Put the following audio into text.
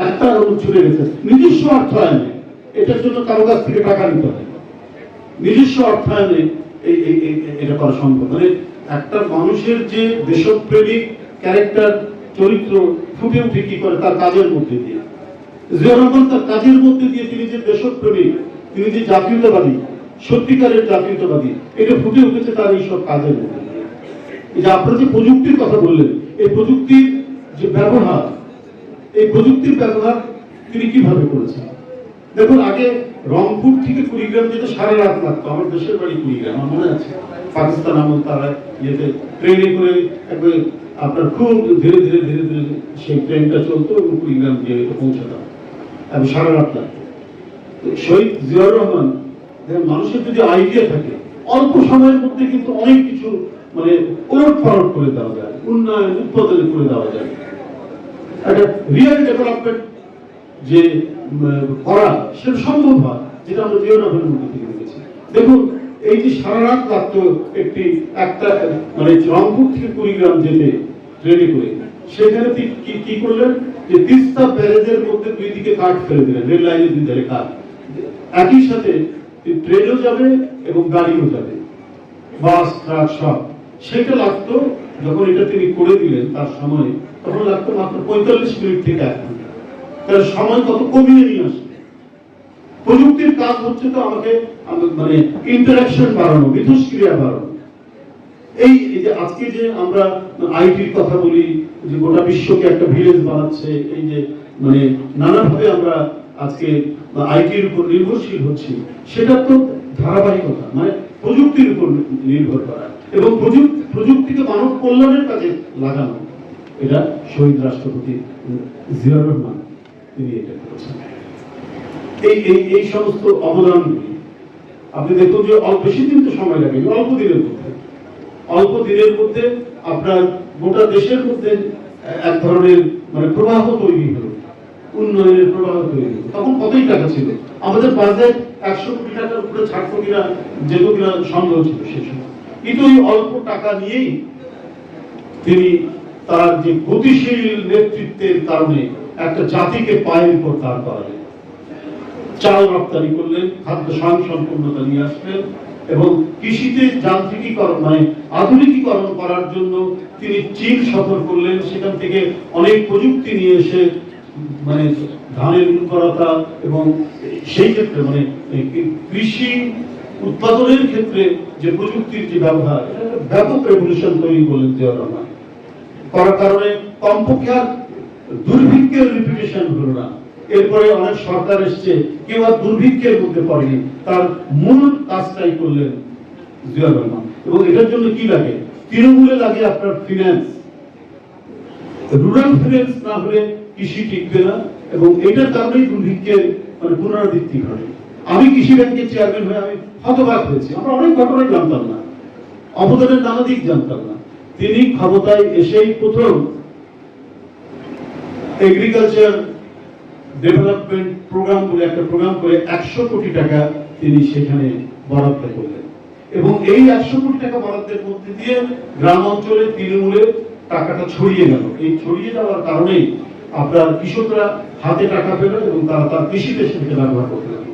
একটা ছুটে গেছে নিজস্ব অর্থায়নে, এটার জন্য কারো কাছ থেকে টাকা নিতে হয়, নিজস্ব অর্থায়নে এটা করা সম্ভব। মানে একটা মানুষের যে দেশপ্রেমিক ক্যারেক্টার, চরিত্র ফুটে উঠে কি করে তার কাজের মধ্যে দিয়ে। জিয়াউর রহমান তার কাজের মধ্যে দিয়ে তিনি যে দেশপ্রেমিক, তিনি যে জাতীয়তাবাদী, সত্যিকারের জাতীয়তাবাদী, এটা ফুটে উঠেছে তার এইসব কাজের মধ্যে দিয়ে। এই যে আপনারা যে প্রযুক্তির কথা বললেন, এই প্রযুক্তির যে ব্যবহার, এই প্রযুক্তির ব্যবহার তিনি কিভাবে করেছেন দেখুন। আগে রংপুর থেকে কুড়িগ্রাম যেতে সারা রাত লাগতো। আমার দেশের বাড়ি কুড়িগ্রাম, আমার মনে আছে পাকিস্তান আমল তারা ইয়েতে ট্রেনে করে একবার আপনার খুব ধীরে ধীরে ধীরে ধীরে সেই ট্রেনটা চলতো এবং কুড়িগ্রাম গিয়ে পৌঁছাতাম এবং সারা রাত লাগতো। শহীদ জিয়াউর রহমান, মানুষের যদি আইডিয়া থাকে অল্প সময়ের মধ্যে কিন্তু অনেক কিছু মানে ওলট পালট করে দেওয়া যায়, উন্নয়ন উৎপাদনে করে দেওয়া যায়। একটা রিয়েল ডেভেলপমেন্ট যে করা সেটা সম্ভব হয়, যেটা আমরা জিয়াউর রহমানের মধ্যে থেকে দেখেছি। দেখুন এই যে সারা রাত লাগতো একটা মানে রংপুর থেকে কুড়িগ্রাম যেতে ট্রেনে করে, সেখানে কি করলেন যে তিস্তা ব্যারেজের মধ্যে দুই দিকে কাঠ ফেলে দিলেন, রেল লাইনের দুই ধারে কাঠ, একই সাথে ট্রেনও যাবে এবং গাড়িও যাবে, বাস ট্রাক সব। সেটা লাগতো যখন এটা তিনি করে দিলেন তার সময়, তখন লাগতো মাত্র 45 মিনিট থেকে 1 ঘন্টা। তার সময় কত কমিয়ে নিয়ে আসে। প্রযুক্তির কাজ হচ্ছে তো আমাকে মানে ইন্টারাকশন বাড়ানো, মিথস্ক্রিয়া বাড়ানো। এই যে আজকে যে আমরা আইটির কথা বলি, যে গোটা বিশ্বকে একটা ভিলেজ বানাচ্ছে, এই যে মানে নানাভাবে আমরা আজকে আইটির উপর নির্ভরশীল হচ্ছি, সেটা তো ধারাবাহিকতা, মানে প্রযুক্তির উপর নির্ভর করা এবং প্রযুক্তিকে মানব কল্যাণের কাজে লাগানো। এটা শহীদ রাষ্ট্রপতি জিয়াউর রহমান তিনি এটা করেছেন। এই সমস্ত অবদানগুলি আপনি দেখুন যে বেশি দিন তো সময় লাগে, অল্প দিনের মধ্যে আপনার গোটা দেশের মধ্যে এক ধরনের মানে প্রবাহ তৈরি হলো, উন্নয়নের প্রবাহ তৈরি হলো। তখন কতই টাকা ছিল, আমাদের বাজেট 100 কোটি টাকার উপরে ছাড়তো কিনা, যেত কিনা সন্দেহ ছিল সেই সময়। কিন্তু এই অল্প টাকা নিয়েই তিনি তার যে গতিশীল নেতৃত্বের কারণে একটা জাতিকে পায়ের উপর দাঁড় করালেন। চাল রপ্তানি করলেন, খাদ্য স্বয়ংসম্পূর্ণতা নিয়ে আসলেন এবং কৃষিতে যান্ত্রিকীকরণ মানে আধুনিকীকরণ করার জন্য তিনি চীন সফর করলেন। সেখান থেকে অনেক প্রযুক্তি নিয়ে এসে মানে ধানের উর্বরতা এবং সেই ক্ষেত্রে মানে কৃষি উৎপাদনের ক্ষেত্রে যে প্রযুক্তির যে ব্যবহার, ব্যাপক রেভলিউশন তৈরি করলেন জিয়াউর রহমান। করার কারণে কমপক্ষে আর দুর্ভিক্ষের রিপিটেশন হলো না। এরপরে অনেক সরকার এসছে, কেউ আর দুর্ভিক্ষের মধ্যে পড়েনি। তার মূল কাজটাই করলেন জিয়াউর রহমান। এবং এটার জন্য কি লাগে, তৃণমূলে লাগে আপনার ফিন্যান্স, রুরাল ফিন্যান্স না হলে কৃষি টিকবে না এবং এটার কারণেই দুর্ভিক্ষের মানে পুনরাবৃত্তি ঘটে। আমি কৃষি ব্যাংকের চেয়ারম্যান হয়ে আমি হতবাক হয়েছি। আমরা অনেক ঘটনাই জানতাম না, অবদানের নানা দিক জানতাম না। তিনি ক্ষমতায় এসেই প্রথম এগ্রিকালচার ডেভেলপমেন্ট প্রোগ্রাম বলে একটা প্রোগ্রাম করে 100 কোটি টাকা তিনি সেখানে বরাদ্দ করলেন এবং এই 100 কোটি টাকা বরাদ্দের মধ্যে দিয়ে গ্রাম অঞ্চলে তৃণমূলের টাকাটা ছড়িয়ে গেল। এই ছড়িয়ে যাওয়ার কারণেই আপনার কৃষকরা হাতে টাকা পেল এবং তারা তার কৃষিতে সেটাকে ব্যবহার করতে লাগলো।